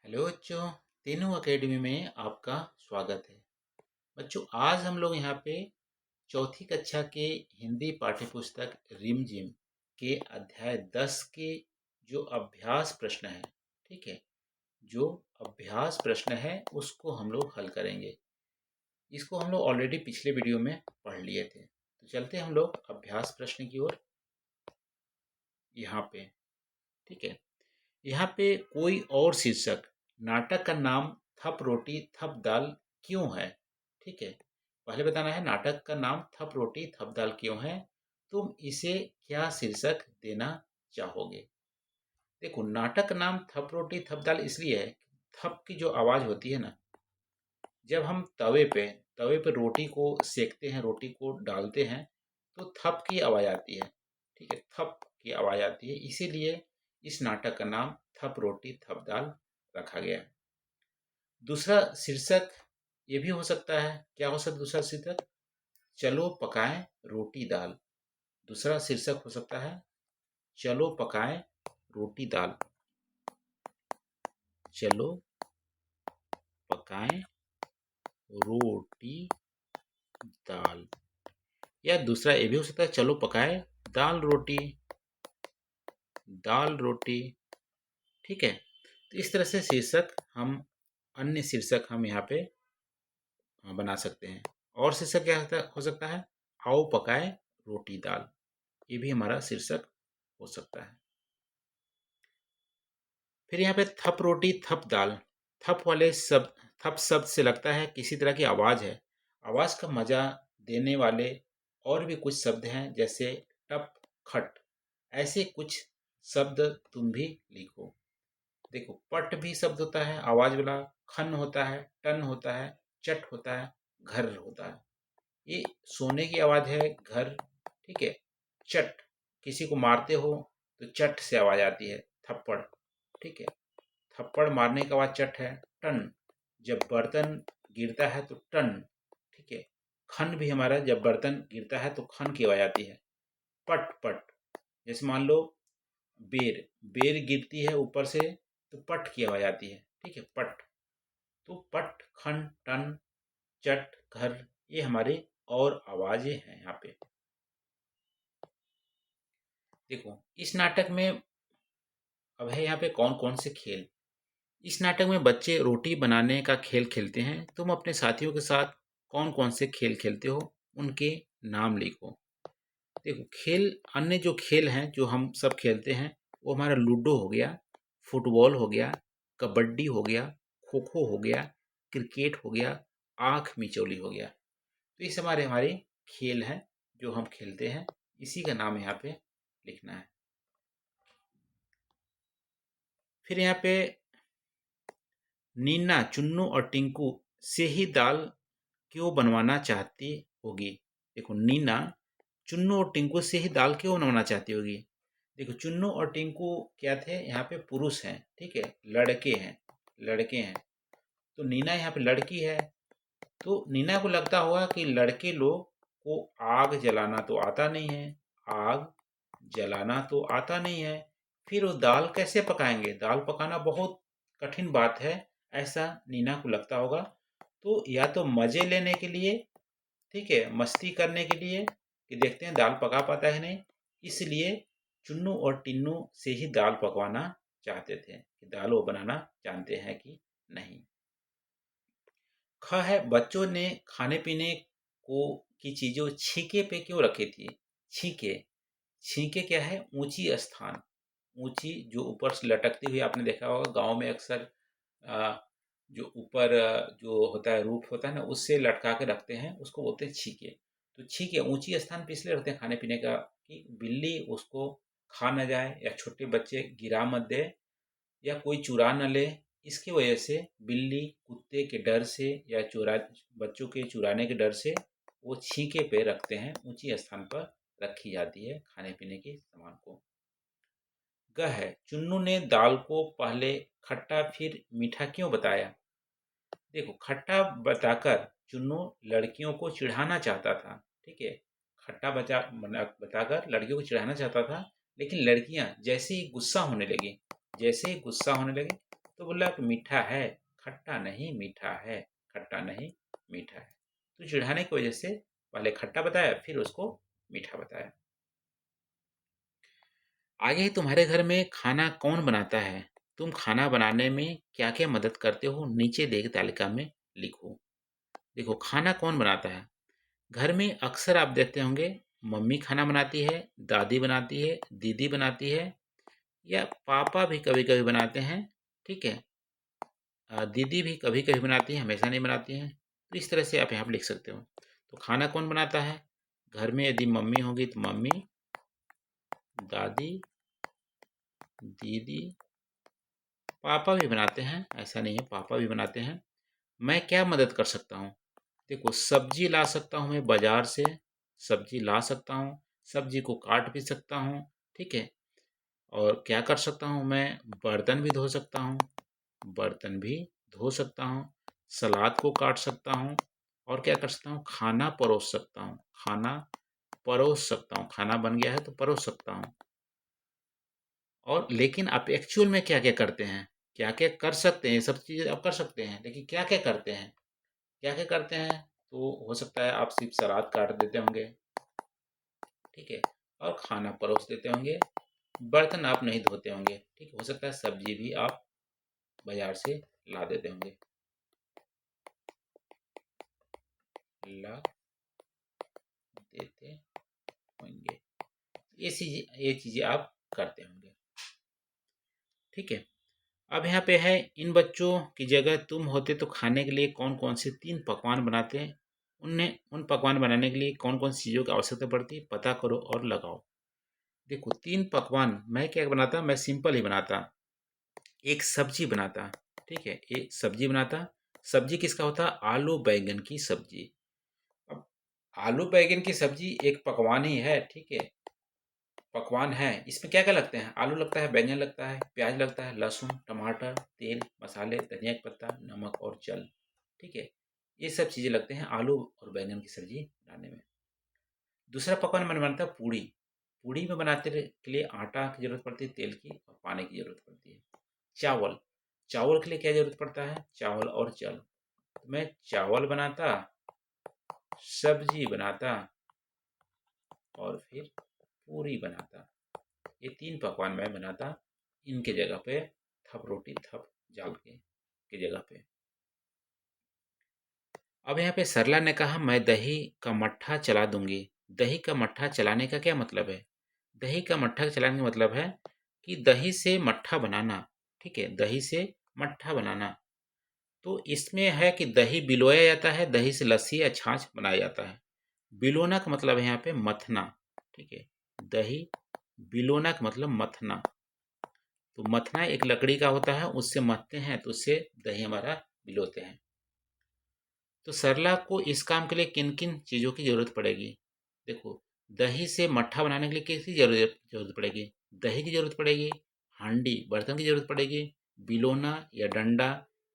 Hello बच्चों। तीनों academy में आपका स्वागत है। बच्चों, आज हम लोग यहाँ पे चौथी कक्षा के हिंदी पाठ्य पुस्तक रिमझिम के अध्याय 10 के जो अभ्यास प्रश्न है, ठीक है, जो अभ्यास प्रश्न है उसको हम लोग हल करेंगे। इसको हम लोग ऑलरेडी पिछले वीडियो में पढ़ लिए थे, तो चलते हम लोग अभ्यास प्रश्न की ओर। यहाँ पे ठीक है, यहाँ पे कोई और शीर्षक नाटक का नाम थप रोटी थप दाल क्यों है। ठीक है, पहले बताना है नाटक का नाम थप रोटी थप दाल क्यों है। तुम इसे क्या शीर्षक देना चाहोगे। देखो, नाटक का नाम थप रोटी थप दाल इसलिए है, थप की जो आवाज होती है ना, जब हम तवे पे रोटी को सेकते हैं, रोटी को डालते हैं, तो थप की आवाज आती है। ठीक है, थप की आवाज आती है, इसीलिए इस नाटक का नाम थप रोटी थप दाल रखा गया है। दूसरा शीर्षक ये भी हो सकता है, क्या हो सकता है दूसरा शीर्षक, चलो पकाएं रोटी दाल। दूसरा शीर्षक हो सकता है चलो पकाएं रोटी दाल। चलो पकाएं रोटी दाल। या दूसरा ये भी हो सकता है चलो पकाएं दाल रोटी। दाल रोटी, ठीक है। तो इस तरह से शीर्षक हम अन्य शीर्षक हम यहाँ पे बना सकते हैं। और शीर्षक क्या हो सकता है, आओ पकाए रोटी दाल। ये भी हमारा शीर्षक हो सकता है। फिर यहाँ पे थप रोटी थप दाल, थप वाले शब्द, थप शब्द से लगता है किसी तरह की आवाज है। आवाज का मजा देने वाले और भी कुछ शब्द हैं, जैसे टप, खट, ऐसे कुछ शब्द तुम भी लिखो। देखो, पट भी शब्द होता है आवाज वाला, खन होता है, टन होता है, चट होता है, घर होता है। ये सोने की आवाज है, घर। ठीक है, चट, किसी को मारते हो तो चट से आवाज आती है, थप्पड़। ठीक है, थप्पड़ मारने का आवाज चट है। टन, जब बर्तन गिरता है तो टन। ठीक है, खन भी हमारा, जब बर्तन गिरता है तो खन की आवाज आती है। पट पट, जैसे मान लो बेर, बेर गिरती है ऊपर से तो पट की आवाज आती है। ठीक है, पट। तो पट, खन, टन, चट, घर, ये हमारे और आवाजें हैं यहाँ पे। देखो, इस नाटक में अब है यहाँ पे कौन कौन से खेल। इस नाटक में बच्चे रोटी बनाने का खेल खेलते हैं। तुम अपने साथियों के साथ कौन कौन से खेल खेलते हो, उनके नाम लिखो। देखो, खेल, अन्य जो खेल हैं जो हम सब खेलते हैं, वो हमारा लूडो हो गया, फुटबॉल हो गया, कबड्डी हो गया, खो खो हो गया, क्रिकेट हो गया, आँख मिचौली हो गया। तो ये हमारे हमारे खेल हैं जो हम खेलते हैं, इसी का नाम यहाँ पे लिखना है। फिर यहाँ पे नीना, चुन्नू और टिंकू से ही दाल क्यों बनवाना चाहती होगी। देखो, नीना चुन्नू और टिंकू से ही दाल क्यों बनवाना चाहती होगी। देखो, चुन्नू और टिंकू क्या थे, यहाँ पे पुरुष हैं। ठीक है, लड़के हैं, लड़के हैं। तो नीना यहाँ पे लड़की है, तो नीना को लगता होगा कि लड़के लोग को आग जलाना तो आता नहीं है, आग जलाना तो आता नहीं है, फिर वो दाल कैसे पकाएंगे, दाल पकाना बहुत कठिन बात है, ऐसा नीना को लगता होगा। तो या तो मजे लेने के लिए, ठीक है, मस्ती करने के लिए कि देखते हैं दाल पका पाता है नहीं, इसलिए चुन्नू और टिन्नू से ही दाल पकवाना चाहते थे कि दाल वो बनाना जानते हैं कि नहीं। ख है, बच्चों ने खाने पीने को की चीजों छीके पे क्यों रखी थी। छीके, छीके क्या है, ऊंची स्थान, ऊंची जो ऊपर से लटकती हुई, आपने देखा होगा गांव में अक्सर आ, जो ऊपर जो होता है रूप होता है ना, उससे लटका के रखते हैं, उसको बोलते हैं छीके। तो छीके ऊंची स्थान पे इसलिए रखते हैं खाने पीने का कि बिल्ली उसको खा न जाए, या छोटे बच्चे गिरा मत दे, या कोई चुरा न ले। इसकी वजह से बिल्ली कुत्ते के डर से या चुरा बच्चों के चुराने के डर से वो छीके पे रखते हैं, ऊंची स्थान पर रखी जाती है खाने पीने के सामान को। ग है, चुन्नू ने दाल को पहले खट्टा फिर मीठा क्यों बताया। देखो, खट्टा बताकर चुन्नू लड़कियों को चिढ़ाना चाहता था। ठीक है, खट्टा बताकर लड़कियों को चिढ़ाना चाहता था, लेकिन लड़कियां जैसे ही गुस्सा होने लगी, जैसे ही गुस्सा होने लगी, तो बोला कि मीठा है, खट्टा नहीं मीठा है, खट्टा नहीं मीठा है। तो चिढ़ाने की वजह से पहले खट्टा बताया, फिर उसको मीठा बताया। आगे तुम्हारे घर में खाना कौन बनाता है? तुम खाना बनाने में क्या-क्या मदद करते हो? नीचे दिए गई तालिका में लिखो। देखो, खाना कौन बनाता है? घर में अक्सर आप देखते होंगे मम्मी खाना बनाती है, दादी बनाती है, दीदी बनाती है या पापा भी कभी-कभी बनाते हैं, ठीक है? दीदी भी कभी-कभी बनाती हैं, हमेशा नहीं बनाती हैं। तो इस तरह से आप यहाँ पे लिख सकते हो। तो खाना कौन बनाता है? घर में यदि मम्मी होगी तो मम्मी, दादी, दीदी, पापा भी बनाते हैं, ऐसा नहीं है, पापा भी बनाते हैं। मैं क्या मदद कर सकता हूँ? देखो, सब्जी ला सकता हूँ मैं बाजार से, सब्जी ला सकता हूँ, सब्जी को काट भी सकता हूँ, ठीक है? और क्या कर सकता हूँ मैं? बर्तन भी धो सकता हूँ, बर्तन भी धो सकता हूँ, सलाद को काट सकता हूँ और क्या कर सकता हूँ? खाना परोस सकता हूँ, खाना परोस सकता हूँ, खाना बन गया है तो परोस सकता हूँ। और लेकिन आप एक्चुअल में क्या-क्या करते हैं? क्या-क्या कर सकते हैं? ये सब चीज़ें आप कर सकते हैं, लेकिन क्या-क्या करते हैं? क्या-क्या करते हैं? तो हो सकता है आप सिर्फ सलाद काट देते होंगे, ठीक है? और खाना परोस देते होंगे, बर्तन आप नहीं धोते होंगे, ठीक है? हो सकता है सब्जी भी आप बाजार से ला देते होंगे, ला देते होंगे। ये चीज़ें आप करते होंगे, ठीक है? अब यहाँ पे है, इन बच्चों की जगह तुम होते तो खाने के लिए कौन-कौन से 3 पकवान बनाते हैं? उन्हें उन पकवान बनाने के लिए कौन-कौन सी चीज़ों की आवश्यकता पड़ती है? पता करो और लगाओ। देखो, 3 पकवान मैं क्या बनाता? मैं सिंपल ही बनाता। एक सब्जी बनाता, ठीक है? एक सब्जी बनाता। सब्जी किसका होता? आलू बैंगन की सब्जी। अब आलू बैंगन की सब्जी एक पकवान ही है, ठीक है? पकवान है। इसमें क्या-क्या लगते हैं? आलू लगता है, बैंगन लगता है, प्याज लगता है, लहसुन, टमाटर, तेल, मसाले, धनिया का पत्ता, नमक और जल, ठीक है? ये सब चीज़ें लगते हैं आलू और बैंगन की सब्जी बनाने में। दूसरा पकवान मैंने बनता है पूड़ी। पूड़ी में बनाते के लिए आटा की ज़रूरत पड़ती है, तेल की और पानी की ज़रूरत पड़ती है। चावल, चावल के लिए क्या ज़रूरत पड़ता है? चावल और जल। तो मैं चावल बनाता, सब्जी बनाता और फिर पूरी बनाता। ये 3 पकवान मैं बनाता, इनके जगह पे थप रोटी, थप जाल के जगह पे। अब यहाँ पे सरला ने कहा मैं दही का मट्ठा चला दूंगी। दही का मट्ठा चलाने का क्या मतलब है? दही का मट्ठा चलाने का मतलब है कि दही से मट्ठा बनाना, ठीक है? दही से मट्ठा बनाना। तो इसमें है कि दही बिलोया जाता है, दही से लस्सी या छाछ बनाया जाता है। बिलोना का मतलब है यहाँ पे मथना, ठीक है? दही बिलोना का मतलब मथना। तो मथना एक लकड़ी का होता है, उससे मथते हैं तो उससे दही हमारा बिलोते हैं। तो सरला को इस काम के लिए किन किन चीज़ों की जरूरत पड़ेगी? देखो, दही से मट्ठा बनाने के लिए किसकी जरूरत जरूरत पड़ेगी? दही की जरूरत पड़ेगी, हांडी बर्तन की जरूरत पड़ेगी, बिलोना या डंडा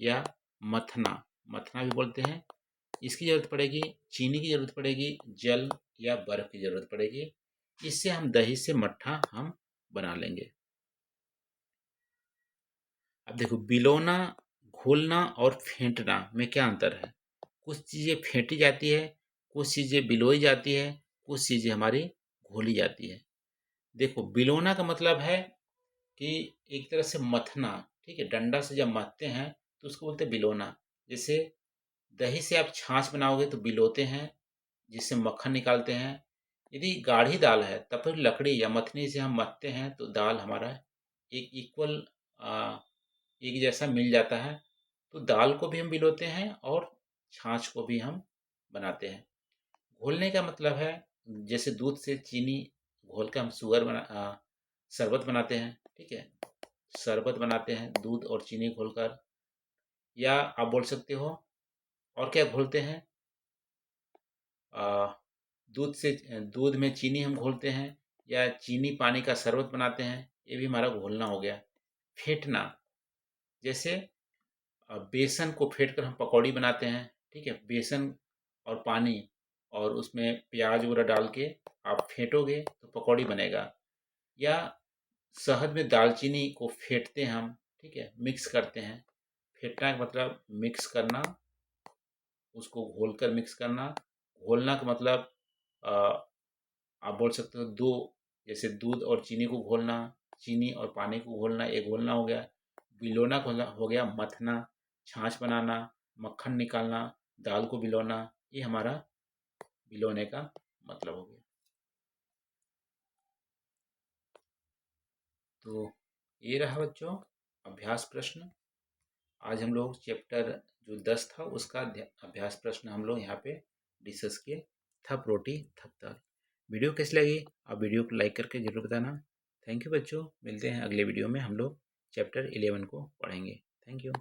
या मथना, मथना भी बोलते हैं, इसकी जरूरत पड़ेगी, चीनी की जरूरत पड़ेगी, जल या बर्फ की जरूरत पड़ेगी। इससे हम दही से मट्ठा हम बना लेंगे। अब देखो, बिलोना, घोलना और फेंटना में क्या अंतर है? कुछ चीज़ें फेंटी जाती है, कुछ चीज़ें बिलोई जाती है, कुछ चीज़ें हमारी घोली जाती है। देखो, बिलोना का मतलब है कि एक तरह से मथना, ठीक है? डंडा से जब मथते हैं तो उसको बोलते हैं बिलोना। जैसे दही से आप छाछ बनाओगे तो बिलोते हैं, जिससे मक्खन निकालते हैं। यदि गाढ़ी दाल है तब फिर लकड़ी या मथनी से हम मथते हैं तो दाल हमारा एक इक्वल एक जैसा मिल जाता है। तो दाल को भी हम बिलोते हैं और छाछ को भी हम बनाते हैं। घोलने का मतलब है, जैसे दूध से चीनी घोल के हम शरबत बनाते हैं, ठीक है? शरबत बनाते हैं दूध और चीनी घोलकर। या आप बोल सकते हो और क्या घोलते हैं? आ, दूध में चीनी हम घोलते हैं या चीनी पानी का शरबत बनाते हैं, ये भी हमारा घोलना हो गया। फेंटना, जैसे बेसन को फेंट कर हम पकौड़ी बनाते हैं, ठीक है? बेसन और पानी और उसमें प्याज वगैरह डाल के आप फेंटोगे तो पकौड़ी बनेगा। या शहद में दालचीनी को फेंटते हैं हम, ठीक है, मिक्स करते हैं। फेंटना का मतलब मिक्स करना, उसको घोलकर मिक्स करना। घोलना का मतलब आप बोल सकते हो दो, जैसे दूध और चीनी को घोलना, चीनी और पानी को घोलना, ये घोलना हो गया। बिलोना हो गया मथना, छाछ बनाना, मक्खन निकालना, दाल को बिलोना, ये हमारा बिलोने का मतलब हो गया। तो ये रहा बच्चों अभ्यास प्रश्न। आज हम लोग चैप्टर जो 10 था उसका अभ्यास प्रश्न हम लोग यहाँ पे डिस्कस किए। थप रोटी थप दाल। वीडियो कैसी लगी आप वीडियो को लाइक करके जरूर बताना। थैंक यू बच्चों, मिलते हैं अगले वीडियो में, हम लोग चैप्टर 11 को पढ़ेंगे। Thank you.